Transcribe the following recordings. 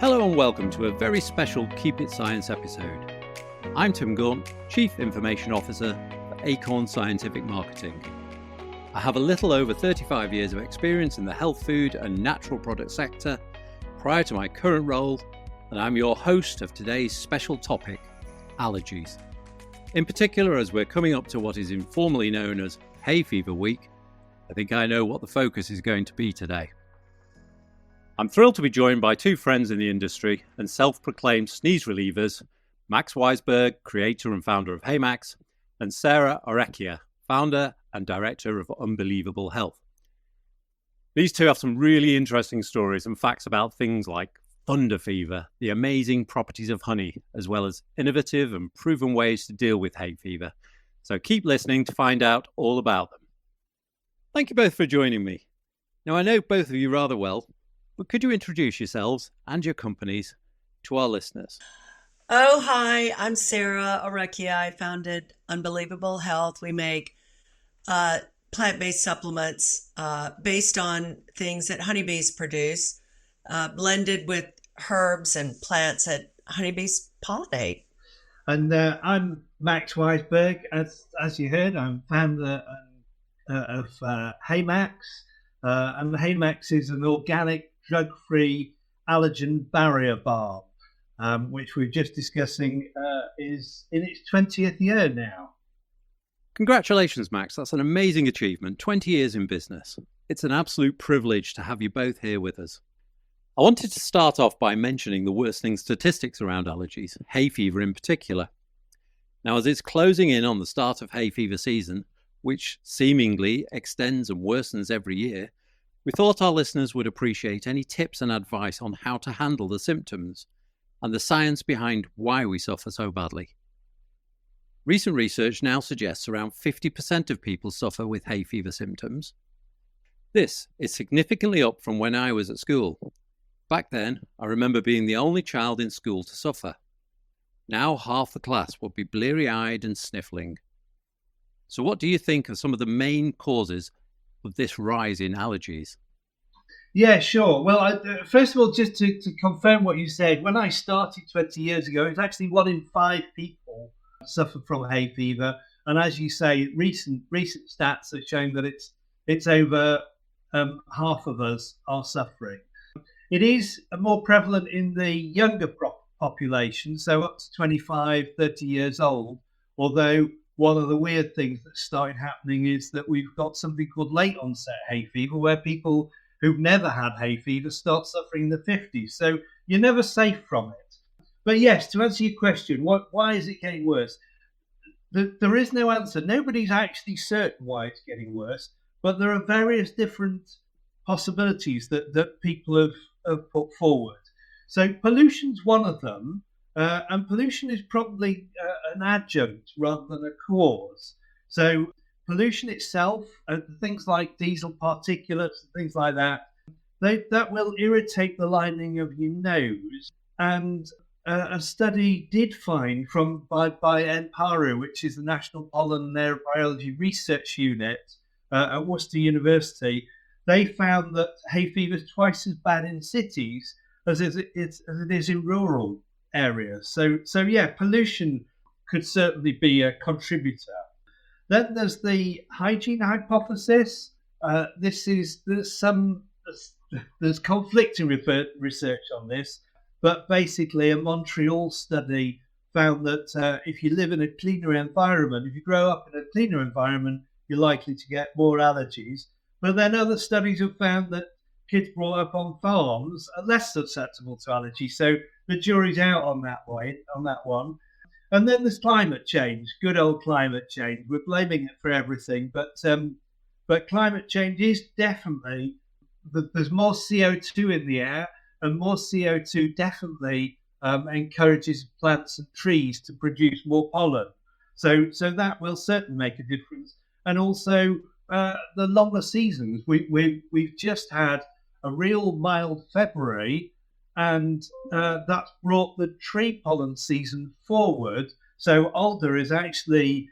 Hello and welcome to a very special Keep It Science episode. I'm Tim Gaunt, Chief Information Officer for Acorn Scientific Marketing. I have a little over 35 years of experience in the health food and natural product sector prior to my current role, and I'm your host of today's special topic, allergies. In particular, as we're coming up to what is informally known as Hay Fever Week, I think I know what the focus is going to be today. I'm thrilled to be joined by two friends in the industry and self-proclaimed sneeze relievers, Max Wiseberg, creator and founder of Haymax, and Sarah Orecchia, founder and director of Unbelievable Health. These two have some really interesting stories and facts about things like thunder fever, the amazing properties of honey, as well as innovative and proven ways to deal with hay fever. So keep listening to find out all about them. Thank you both for joining me. Now, I know both of you rather well, but could you introduce yourselves and your companies to our listeners? Oh, hi, I'm Sarah Orecchia. I founded Unbelievable Health. We make plant-based supplements based on things that honeybees produce, blended with herbs and plants that honeybees pollinate. And I'm Max Wiseberg. As you heard, I'm founder of Haymax. And Haymax is an organic, drug-free allergen barrier balm, which we're just discussing is in its 20th year now. Congratulations, Max. That's an amazing achievement. 20 years in business. It's an absolute privilege to have you both here with us. I wanted to start off by mentioning the worsening statistics around allergies, hay fever in particular. Now, as it's closing in on the start of hay fever season, which seemingly extends and worsens every year, we thought our listeners would appreciate any tips and advice on how to handle the symptoms and the science behind why we suffer so badly. Recent research now suggests around 50% of people suffer with hay fever symptoms. This is significantly up from when I was at school. Back then, I remember being the only child in school to suffer. Now half the class would be bleary-eyed and sniffling. So what do you think are some of the main causes of this rise in allergies? Yeah, sure. Well, first of all, just to confirm what you said, when I started 20 years ago, it's actually 1 in 5 people suffer from hay fever. And as you say, recent stats are showing that it's over half of us are suffering. It is more prevalent in the younger population, so up to 25, 30 years old, although one of the weird things that's started happening is that we've got something called late onset hay fever, where people who've never had hay fever start suffering in the 50s. So you're never safe from it. But yes, to answer your question, why is it getting worse? There is no answer. Nobody's actually certain why it's getting worse, but there are various different possibilities that people have put forward. So pollution's one of them. And pollution is probably an adjunct rather than a cause. So pollution itself, things like diesel particulates and things like that, that will irritate the lining of your nose. And a study did find by NPARU, which is the National Pollen and Air Biology Research Unit at Worcester University, they found that hay fever is twice as bad in cities as it is in rural areas. So yeah, pollution could certainly be a contributor. Then there's the hygiene hypothesis. There's conflicting research on this, but basically a Montreal study found that if you live in a cleaner environment, if you grow up in a cleaner environment, you're likely to get more allergies. But then other studies have found that kids brought up on farms are less susceptible to allergies. So the jury's out on that one. And then there's climate change, good old climate change. We're blaming it for everything, but climate change is definitely, there's more CO2 in the air, and more CO2 definitely encourages plants and trees to produce more pollen. So that will certainly make a difference. And also the longer seasons. We've just had a real mild February, and that's brought the tree pollen season forward. So Alder is actually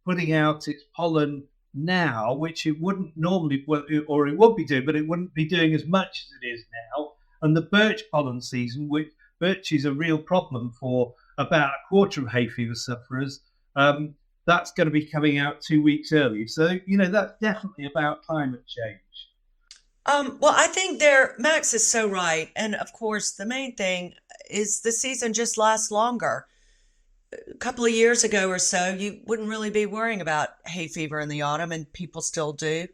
putting out its pollen now, which it wouldn't normally, or it would be doing, but it wouldn't be doing as much as it is now. And the birch pollen season, which birch is a real problem for about a quarter of hay fever sufferers, that's going to be coming out 2 weeks early. So, that's definitely about climate change. Well, I think Max is so right. And of course, the main thing is the season just lasts longer. A couple of years ago or so, you wouldn't really be worrying about hay fever in the autumn, and people still do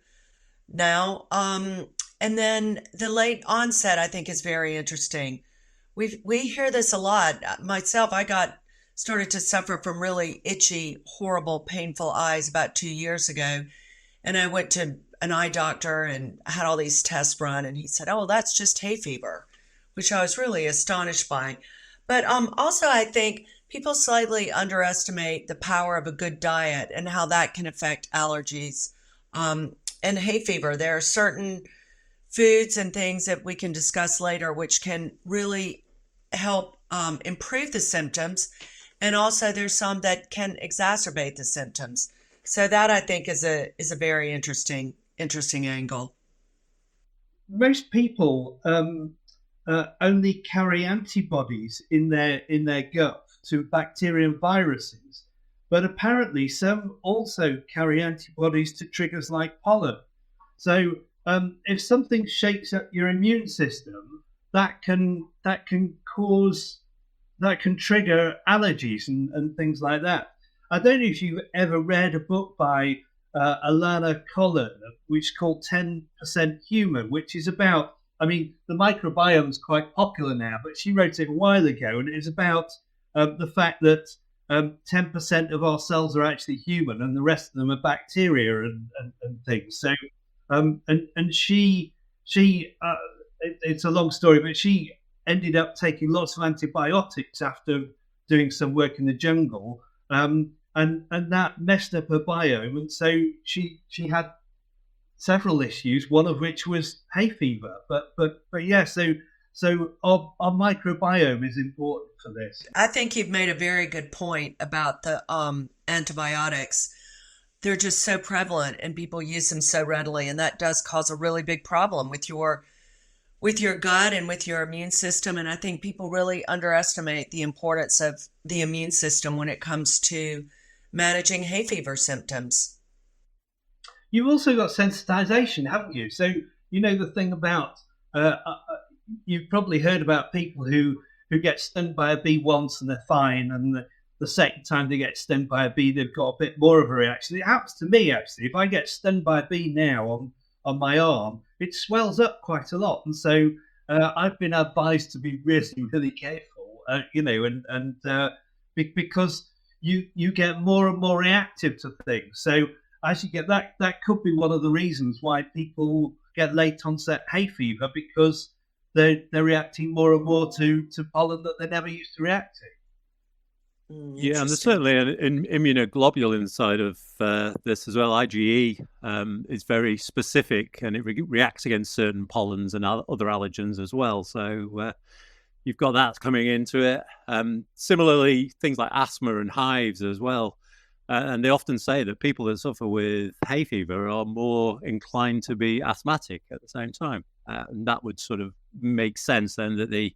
now. And then the late onset, I think, is very interesting. We hear this a lot. Myself, I started to suffer from really itchy, horrible, painful eyes about 2 years ago. And I went to an eye doctor and had all these tests run. And he said, "Oh, that's just hay fever," which I was really astonished by. But also, I think people slightly underestimate the power of a good diet and how that can affect allergies and hay fever. There are certain foods and things that we can discuss later which can really help improve the symptoms. And also there's some that can exacerbate the symptoms. So that, I think, is a very interesting angle. Most people only carry antibodies in their gut to bacteria and viruses, but apparently some also carry antibodies to triggers like pollen. So if something shakes up your immune system, that can trigger allergies and things like that. I don't know if you've ever read a book by Alana Cullen, which is called 10% Human, which is about, the microbiome is quite popular now, but she wrote it a while ago, and it is about the fact that 10% of our cells are actually human and the rest of them are bacteria and things. So, it's a long story, but she ended up taking lots of antibiotics after doing some work in the jungle, and that messed up her biome, and so she had several issues, one of which was hay fever. But yeah, so our microbiome is important for this. I think you've made a very good point about the antibiotics. They're just so prevalent and people use them so readily, and that does cause a really big problem with your gut and with your immune system. And I think people really underestimate the importance of the immune system when it comes to managing hay fever symptoms. You've also got sensitization, haven't you? So, the thing about, you've probably heard about people who get stung by a bee once and they're fine, and the second time they get stung by a bee, they've got a bit more of a reaction. It happens to me, actually. If I get stung by a bee now on my arm, it swells up quite a lot. And so I've been advised to be really, really careful, because you get more and more reactive to things. So as you get that could be one of the reasons why people get late onset hay fever, because they're reacting more and more to pollen that they never used to react to. Yeah, and there's certainly an immunoglobulin inside of this as well. IgE is very specific, and it reacts against certain pollens and other allergens as well. So you've got that coming into it. Similarly, things like asthma and hives as well. And they often say that people that suffer with hay fever are more inclined to be asthmatic at the same time. And that would sort of make sense then, that the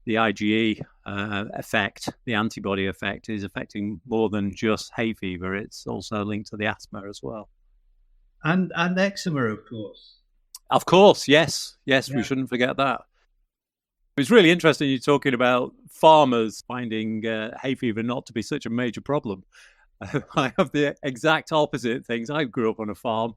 IgE effect, the antibody effect, is affecting more than just hay fever. It's also linked to the asthma as well. And eczema, of course. Of course, yes. Yeah. We shouldn't forget that. It's really interesting you're talking about farmers finding hay fever not to be such a major problem. I have the exact opposite things. I grew up on a farm,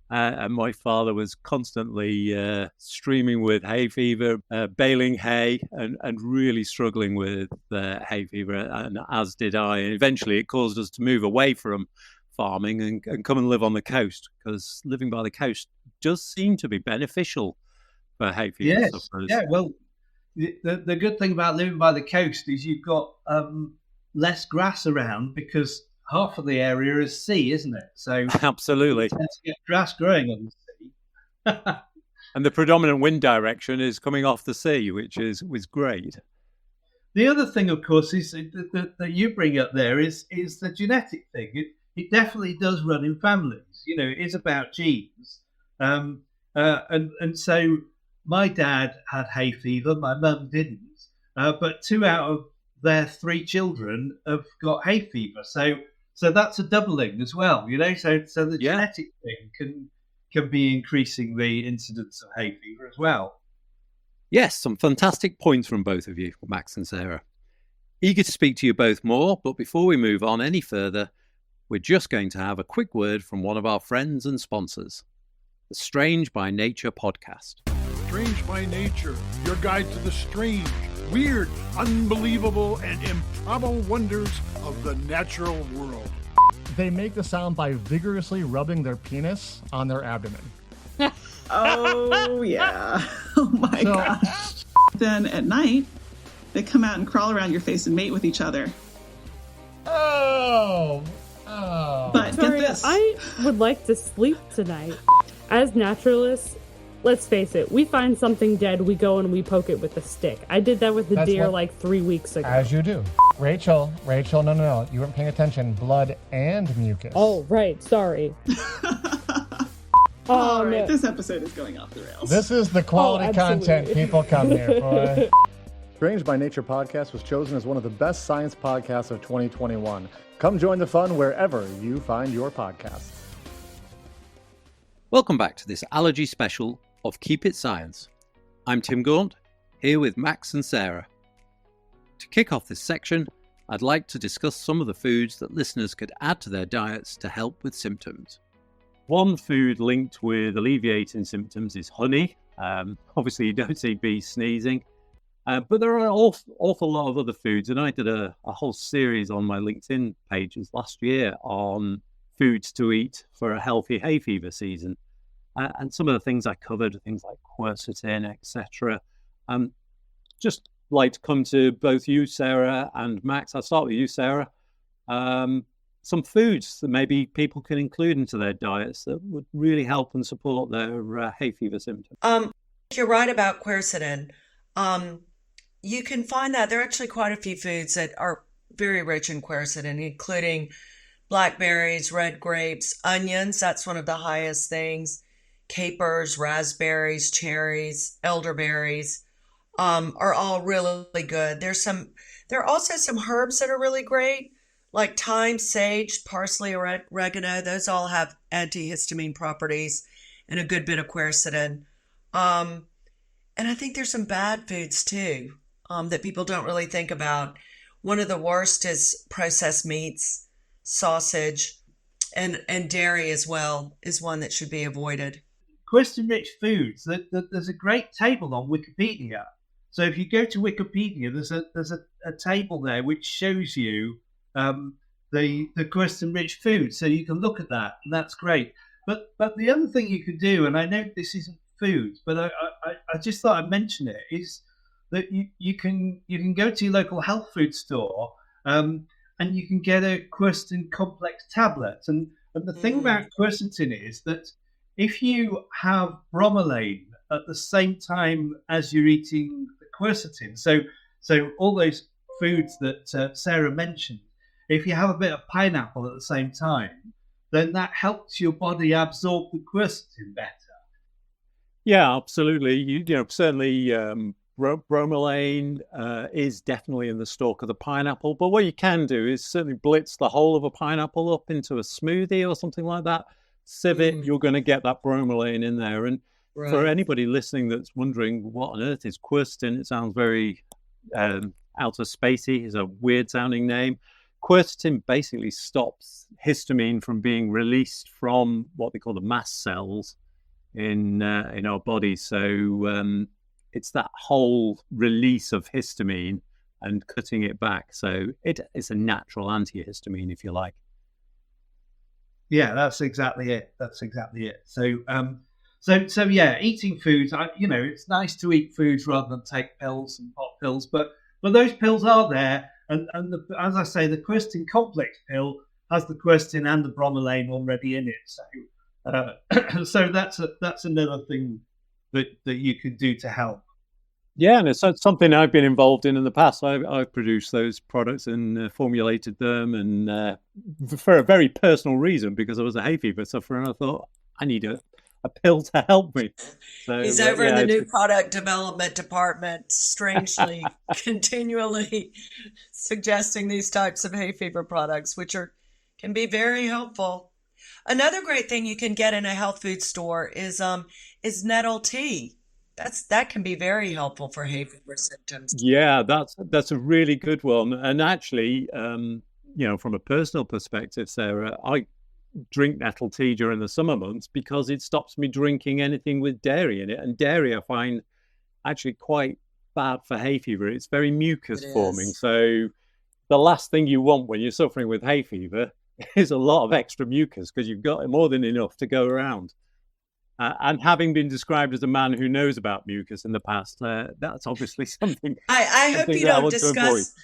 and my father was constantly streaming with hay fever, baling hay, and really struggling with hay fever, and as did I. And eventually it caused us to move away from farming and come and live on the coast, because living by the coast does seem to be beneficial for hay fever sufferers. Yeah, well, the good thing about living by the coast is you've got less grass around, because half of the area is sea, isn't it? So absolutely, you tend to get grass growing on the sea. And the predominant wind direction is coming off the sea, which was great. The other thing, of course, is that you bring up there is the genetic thing. It definitely does run in families. It is about genes, and so my dad had hay fever, my mum didn't, but 2 out of their 3 children have got hay fever. So that's a doubling as well, So the genetic thing can be increasing the incidence of hay fever as well. Yes, some fantastic points from both of you, Max and Sarah. Eager to speak to you both more, but before we move on any further, we're just going to have a quick word from one of our friends and sponsors, the Strange by Nature podcast. Strange by Nature, your guide to the strange, weird, unbelievable, and improbable wonders of the natural world. They make the sound by vigorously rubbing their penis on their abdomen. Oh, yeah. Oh, my gosh. Then at night, they come out and crawl around your face and mate with each other. Oh. But Victoria, get this. I would like to sleep tonight. As naturalists, let's face it, we find something dead, we go and we poke it with a stick. I did that with the deer like 3 weeks ago. As you do. Rachel, no. You weren't paying attention. Blood and mucus. Oh, right. Sorry. All right, this episode is going off the rails. This is the quality content people come here for. Strange by Nature podcast was chosen as one of the best science podcasts of 2021. Come join the fun wherever you find your podcasts. Welcome back to this allergy special of Keep It Science. I'm Tim Gaunt, here with Max and Sarah. To kick off this section, I'd like to discuss some of the foods that listeners could add to their diets to help with symptoms. One food linked with alleviating symptoms is honey. Obviously, you don't see bees sneezing. But there are an awful lot of other foods, and I did a whole series on my LinkedIn pages last year on foods to eat for a healthy hay fever season. And some of the things I covered, things like quercetin, etc. Just like to come to both you, Sarah, and Max. I'll start with you, Sarah. Some foods that maybe people can include into their diets that would really help and support their hay fever symptoms. You're right about quercetin. You can find that there are actually quite a few foods that are very rich in quercetin, including blackberries, red grapes, onions. That's one of the highest things. Capers, raspberries, cherries, elderberries are all really good. There are also some herbs that are really great, like thyme, sage, parsley, oregano. Those all have antihistamine properties and a good bit of quercetin. And I think there's some bad foods too that people don't really think about. One of the worst is processed meats, sausage, and dairy as well is one that should be avoided. Quercetin-rich foods. There's a great table on Wikipedia. So if you go to Wikipedia, there's a table there which shows you the quercetin-rich foods. So you can look at that, and that's great. But the other thing you can do, and I know this isn't food, but I just thought I'd mention it, is that you can go to your local health food store and you can get a quercetin complex tablet. And the thing about quercetin is that if you have bromelain at the same time as you're eating the quercetin, so all those foods that Sarah mentioned, if you have a bit of pineapple at the same time, then that helps your body absorb the quercetin better. Yeah, absolutely. You know, certainly bromelain is definitely in the stalk of the pineapple. But what you can do is certainly blitz the whole of a pineapple up into a smoothie or something like that. Sieve it, you're going to get that bromelain in there. And for anybody listening that's wondering what on earth is quercetin, it sounds very outer spacey. It's a weird sounding name. Quercetin basically stops histamine from being released from what they call the mast cells in our body. So it's that whole release of histamine and cutting it back. So it's a natural antihistamine, if you like. Yeah, that's exactly it. So yeah, eating foods. It's nice to eat foods rather than take pills and pop pills, but those pills are there, and as I say, the quercetin complex pill has the quercetin and the bromelain already in it. So that's another thing that you could do to help. Yeah, and it's something I've been involved in the past. I've produced those products and formulated them, and for a very personal reason, because I was a hay fever sufferer, and I thought I need a a pill to help me. So He's over in the new product development department, strangely, continually suggesting these types of hay fever products, which can be very helpful. Another great thing you can get in a health food store is nettle tea. That can be very helpful for hay fever symptoms. Yeah, that's a really good one. And actually, from a personal perspective, Sarah, I drink nettle tea during the summer months because it stops me drinking anything with dairy in it. And dairy I find actually quite bad for hay fever. It's very mucus forming. So the last thing you want when you're suffering with hay fever is a lot of extra mucus because you've got more than enough to go around. And having been described as a man who knows about mucus in the past, that's obviously something. I hope you don't discuss.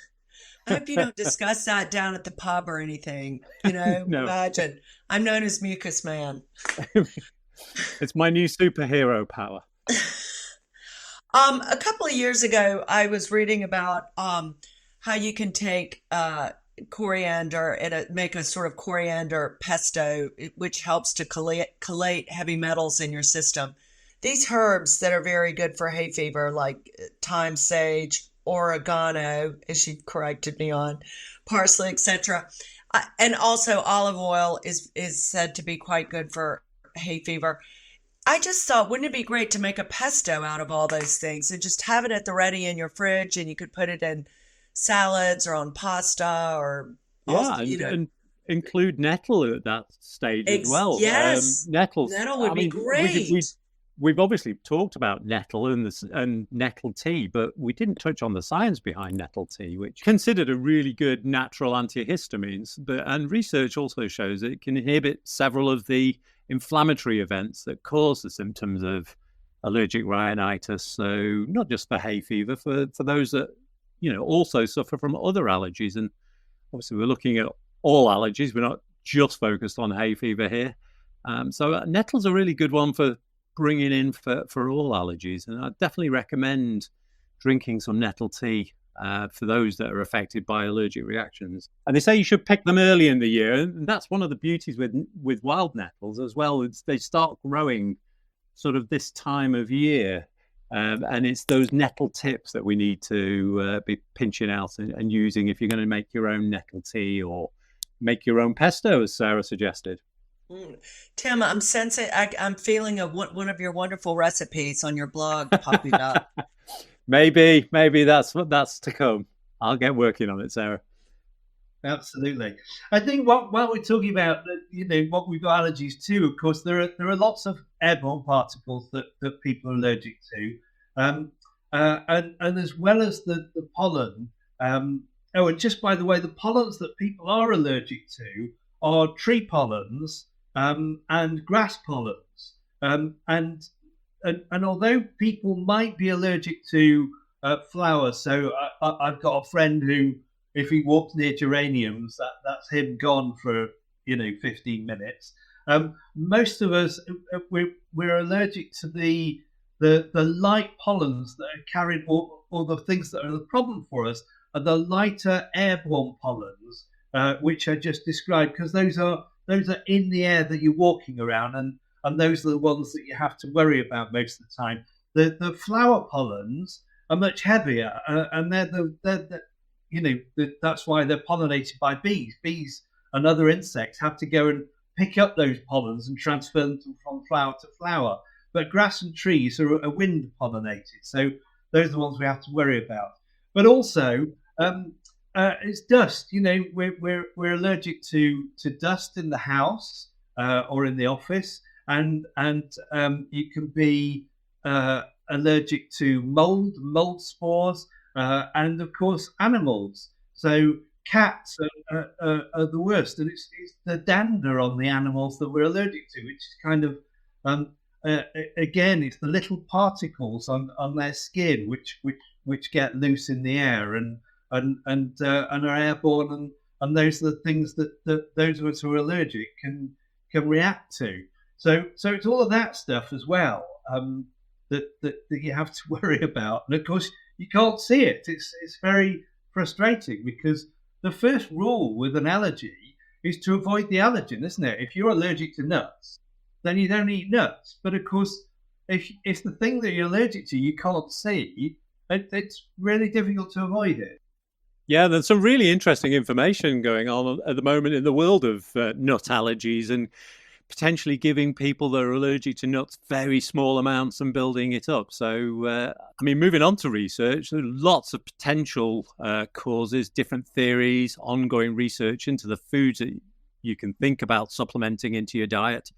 I hope you don't discuss that down at the pub or anything. No. Imagine I'm known as Mucus Man. It's my new superhero power. A couple of years ago, I was reading about how you can take coriander and make a sort of coriander pesto, which helps to collate heavy metals in your system. These herbs that are very good for hay fever, like thyme, sage, oregano, as she corrected me on, parsley, etc. And also olive oil is said to be quite good for hay fever. I just thought, wouldn't it be great to make a pesto out of all those things and just have it at the ready in your fridge, and you could put it in salads or on pasta or and include nettle at that stage as well. Yes, nettle would be great. We've obviously talked about nettle and nettle tea, but we didn't touch on the science behind nettle tea, which is considered a really good natural antihistamines. And research also shows that it can inhibit several of the inflammatory events that cause the symptoms of allergic rhinitis. So not just for hay fever, for those that also suffer from other allergies. And obviously we're looking at all allergies. We're not just focused on hay fever here. So nettle's a really good one for bringing in for all allergies. And I definitely recommend drinking some nettle tea for those that are affected by allergic reactions. And they say you should pick them early in the year. And that's one of the beauties with wild nettles as well. They start growing sort of this time of year. And it's those nettle tips that we need to be pinching out and using if you're going to make your own nettle tea or make your own pesto, as Sarah suggested. Tim, I'm sensing, I'm feeling one of your wonderful recipes on your blog popping up. Maybe that's to come. I'll get working on it, Sarah. Absolutely. I think while we're talking about what we've got allergies to, of course, there are lots of airborne particles that people are allergic to, and as well as the pollen. And just by the way, the pollens that people are allergic to are tree pollens and grass pollens. And although people might be allergic to flowers, so I've got a friend who, if he walks near geraniums, that's him gone for 15 minutes. Most of us we're allergic to the light pollens that are carried, or the things that are the problem for us are the lighter airborne pollens, which I just described, because those are in the air that you're walking around, and those are the ones that you have to worry about most of the time. The flower pollens are much heavier, and that's why they're pollinated by bees. Bees and other insects have to go and pick up those pollens and transfer them from flower to flower. But grass and trees are wind pollinated, so those are the ones we have to worry about. But also, it's dust. We're allergic to dust in the house or in the office, and you can be allergic to mold spores, and of course animals. So cats are the worst, and it's the dander on the animals that we're allergic to, which is kind of again, it's the little particles on their skin which get loose in the air and are airborne, and those are the things that those of us who are allergic can react to. So it's all of that stuff as well that you have to worry about. And of course, you can't see it. It's very frustrating, because the first rule with an allergy is to avoid the allergen, isn't it? If you're allergic to nuts, then you don't eat nuts. But of course, if the thing that you're allergic to you can't see, it's really difficult to avoid it. Yeah, there's some really interesting information going on at the moment in the world of nut allergies, and potentially giving people that are allergic to nuts very small amounts and building it up. So, moving on to research, there are lots of potential causes, different theories, ongoing research into the foods that you can think about supplementing into your diet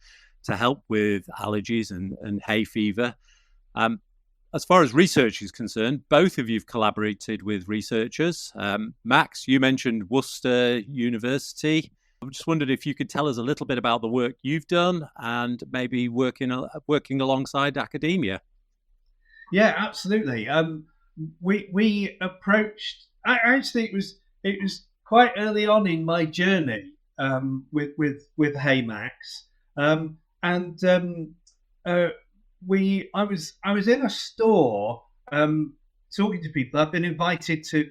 to help with allergies and hay fever. As far as research is concerned, both of you've collaborated with researchers. Max, you mentioned Worcester University. I just wondered if you could tell us a little bit about the work you've done and maybe working alongside academia. Yeah, absolutely. We approached. Actually, it was quite early on in my journey with Haymax, I was in a store talking to people. I've been invited to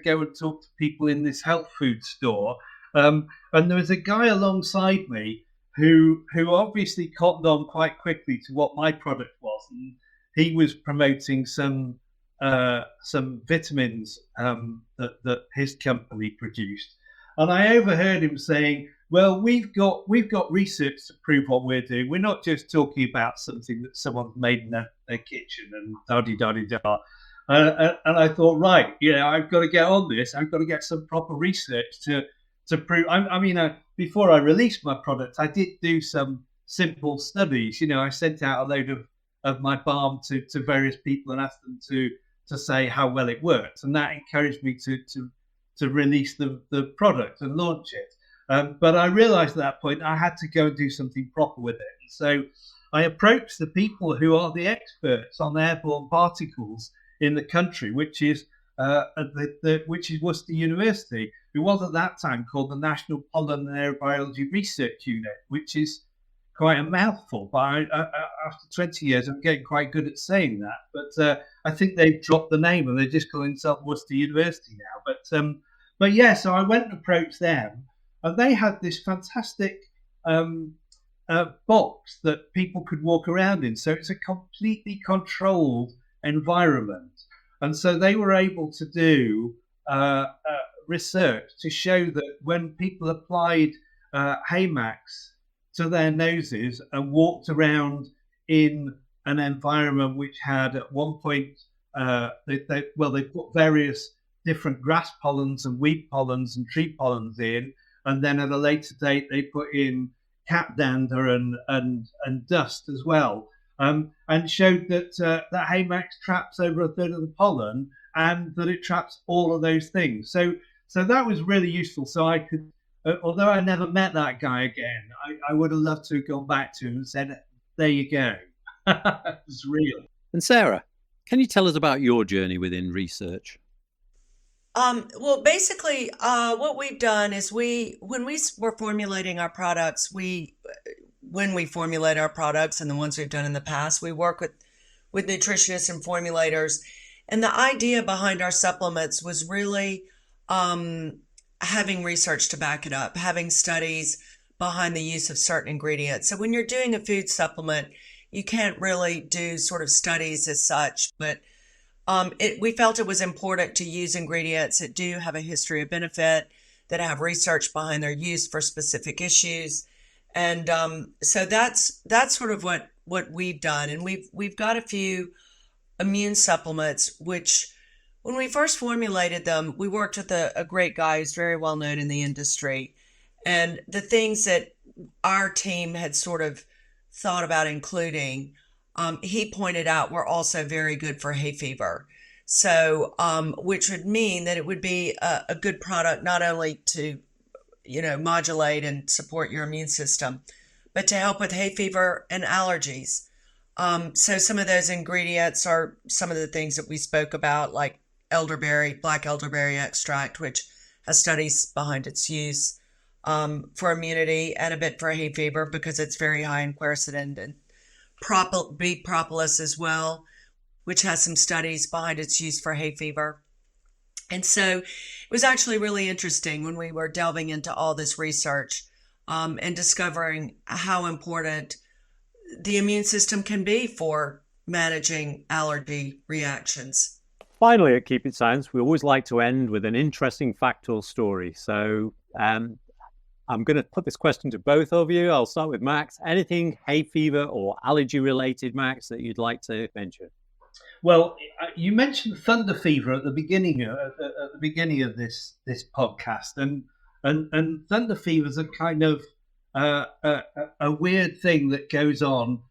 go and talk to people in this health food store, and there was a guy alongside me who obviously cottoned on quite quickly to what my product was, and he was promoting some vitamins that his company produced, and I overheard him saying, "Well, we've got research to prove what we're doing. We're not just talking about something that someone's made in their kitchen and da-di-da-di-da." And I thought, right, I've got to get on this. I've got to get some proper research to prove. Before I released my product, I did do some simple studies. I sent out a load of my balm to various people and asked them to say how well it worked, and that encouraged me to release the product and launch it. But I realized at that point I had to go and do something proper with it. And so I approached the people who are the experts on airborne particles in the country, which is Worcester University, who was at that time called the National Pollen and Air Biology Research Unit, which is quite a mouthful. But after 20 years, I'm getting quite good at saying that. But I think they've dropped the name and they just call themselves Worcester University now. But yeah, so I went and approached them. And they had this fantastic box that people could walk around in. So it's a completely controlled environment. And so they were able to do research to show that when people applied Haymax to their noses and walked around in an environment which had at one point, they put various different grass pollens and wheat pollens and tree pollens in. And then at a later date, they put in cat dander and dust as well, and showed that that Haymax traps over a third of the pollen, and that it traps all of those things. So that was really useful. So I could, although I never met that guy again, I would have loved to have gone back to him and said, "There you go." It was real. And Sarah, can you tell us about your journey within research? Well, basically, what we've done is when we were formulating our products, when we formulate our products and the ones we've done in the past, we work with nutritionists and formulators. And the idea behind our supplements was really having research to back it up, having studies behind the use of certain ingredients. So when you're doing a food supplement, you can't really do sort of studies as such, but we felt it was important to use ingredients that do have a history of benefit, that have research behind their use for specific issues. And so that's sort of what we've done. And we've got a few immune supplements, which when we first formulated them, we worked with a great guy who's very well known in the industry. And the things that our team had sort of thought about including, he pointed out were also very good for hay fever. So, which would mean that it would be a good product, not only to, modulate and support your immune system, but to help with hay fever and allergies. So some of those ingredients are some of the things that we spoke about, like black elderberry extract, which has studies behind its use for immunity and a bit for hay fever because it's very high in quercetin, and beet propolis as well, which has some studies behind its use for hay fever. And so it was actually really interesting when we were delving into all this research and discovering how important the immune system can be for managing allergy reactions. Finally, at Keep It Science, we always like to end with an interesting fact or story. So I'm going to put this question to both of you. I'll start with Max. Anything hay fever or allergy related, Max, that you'd like to mention? Well, you mentioned thunder fever at the beginning of this podcast, and thunder fever is a kind of a weird thing that goes on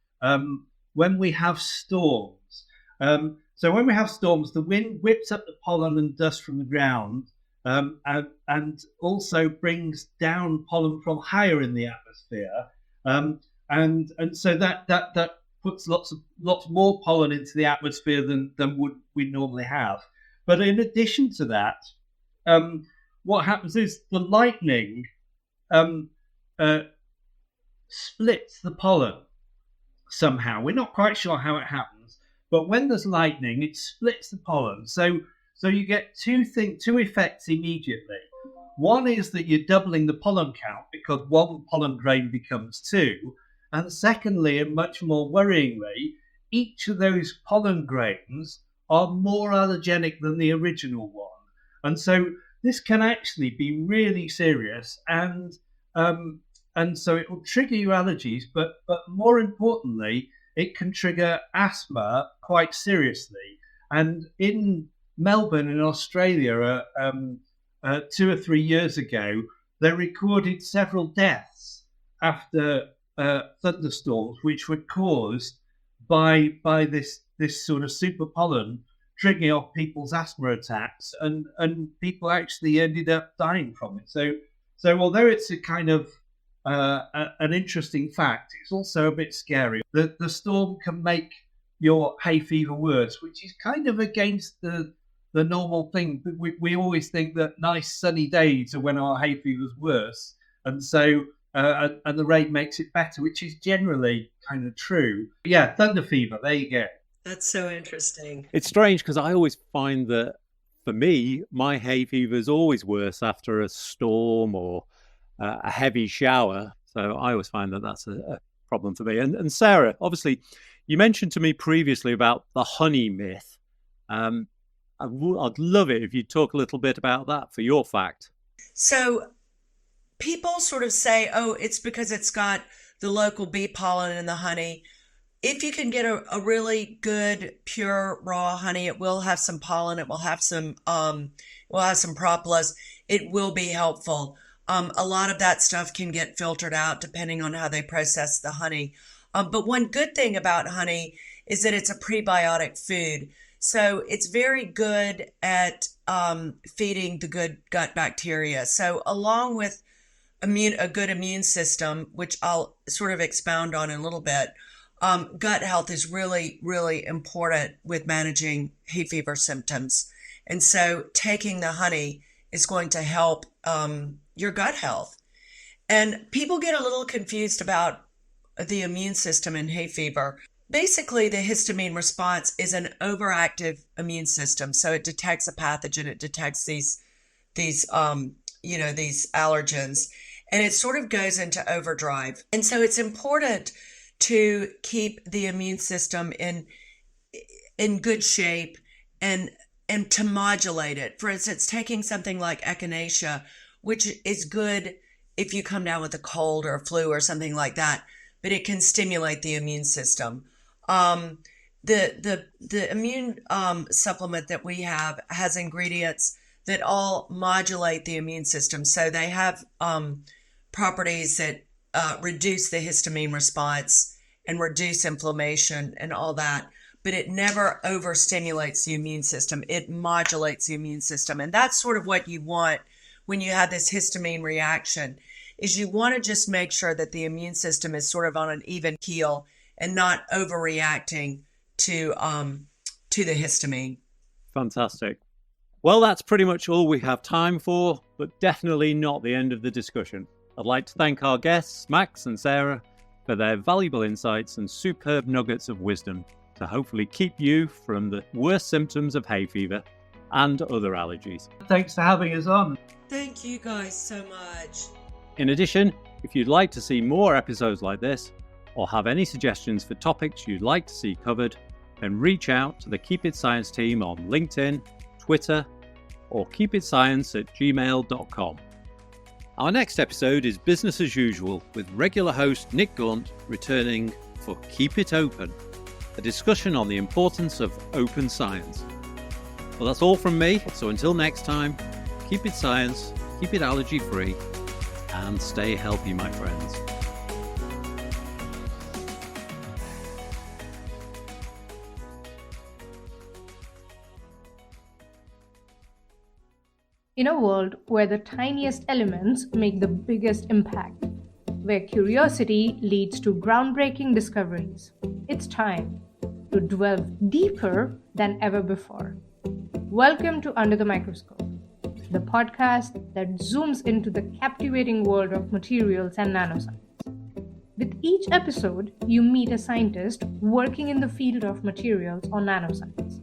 when we have storms. So when we have storms, the wind whips up the pollen and dust from the ground, and also brings down pollen from higher in the atmosphere, and so that puts lots more pollen into the atmosphere than we normally have. But in addition to that, what happens is the lightning splits the pollen somehow. We're not quite sure how it happens, but when there's lightning, it splits the pollen. So you get two effects immediately. One is that you're doubling the pollen count because one pollen grain becomes two. And secondly, and much more worryingly, each of those pollen grains are more allergenic than the original one. And so this can actually be really serious, and so it will trigger your allergies, but more importantly, it can trigger asthma quite seriously. And in Melbourne, in Australia, 2 or 3 years ago, they recorded several deaths after thunderstorms, which were caused by this sort of super pollen triggering off people's asthma attacks, and people actually ended up dying from it. So although it's a kind of an interesting fact, it's also a bit scary. The storm can make your hay fever worse, which is kind of against the normal thing. We always think that nice sunny days are when our hay fever's worse, and so and the rain makes it better, which is generally kind of true. Yeah, thunder fever, there you go. That's so interesting. It's strange because I always find that for me, my hay fever is always worse after a storm or a heavy shower. So I always find that that's a problem for me. And Sarah, obviously, you mentioned to me previously about the honey myth. I'd love it if you'd talk a little bit about that for your fact. So people sort of say, oh, it's because it's got the local bee pollen in the honey. If you can get a really good, pure, raw honey, it will have some pollen. It will have some propolis. It will be helpful. A lot of that stuff can get filtered out depending on how they process the honey. But one good thing about honey is that it's a prebiotic food. So it's very good at feeding the good gut bacteria. So along with a good immune system, which I'll sort of expound on in a little bit, gut health is really, really important with managing hay fever symptoms. And so taking the honey is going to help your gut health. And people get a little confused about the immune system in hay fever. Basically, the histamine response is an overactive immune system. So it detects a pathogen, it detects these allergens, and it sort of goes into overdrive. And so it's important to keep the immune system in good shape and to modulate it. For instance, taking something like echinacea, which is good if you come down with a cold or a flu or something like that, but it can stimulate the immune system. The immune supplement that we have has ingredients that all modulate the immune system. So they have properties that reduce the histamine response and reduce inflammation and all that, but it never overstimulates the immune system. It modulates the immune system. And that's sort of what you want when you have this histamine reaction, is you want to just make sure that the immune system is sort of on an even keel and not overreacting to the histamine. Fantastic. Well, that's pretty much all we have time for, but definitely not the end of the discussion. I'd like to thank our guests, Max and Sarah, for their valuable insights and superb nuggets of wisdom to hopefully keep you from the worst symptoms of hay fever and other allergies. Thanks for having us on. Thank you guys so much. In addition, if you'd like to see more episodes like this, or have any suggestions for topics you'd like to see covered, then reach out to the Keep It Science team on LinkedIn, Twitter, or keepitscience@gmail.com. Our next episode is business as usual, with regular host Nick Gaunt returning for Keep It Open, a discussion on the importance of open science. Well, that's all from me, so until next time, keep it science, keep it allergy-free, and stay healthy, my friends. In a world where the tiniest elements make the biggest impact, where curiosity leads to groundbreaking discoveries, it's time to delve deeper than ever before. Welcome to Under the Microscope, the podcast that zooms into the captivating world of materials and nanoscience. With each episode, you meet a scientist working in the field of materials or nanoscience.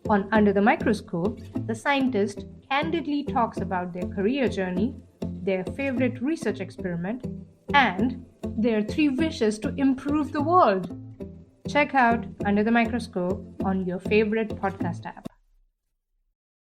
On Under the Microscope, the scientist candidly talks about their career journey, their favorite research experiment, and their 3 wishes to improve the world. Check out Under the Microscope on your favorite podcast app.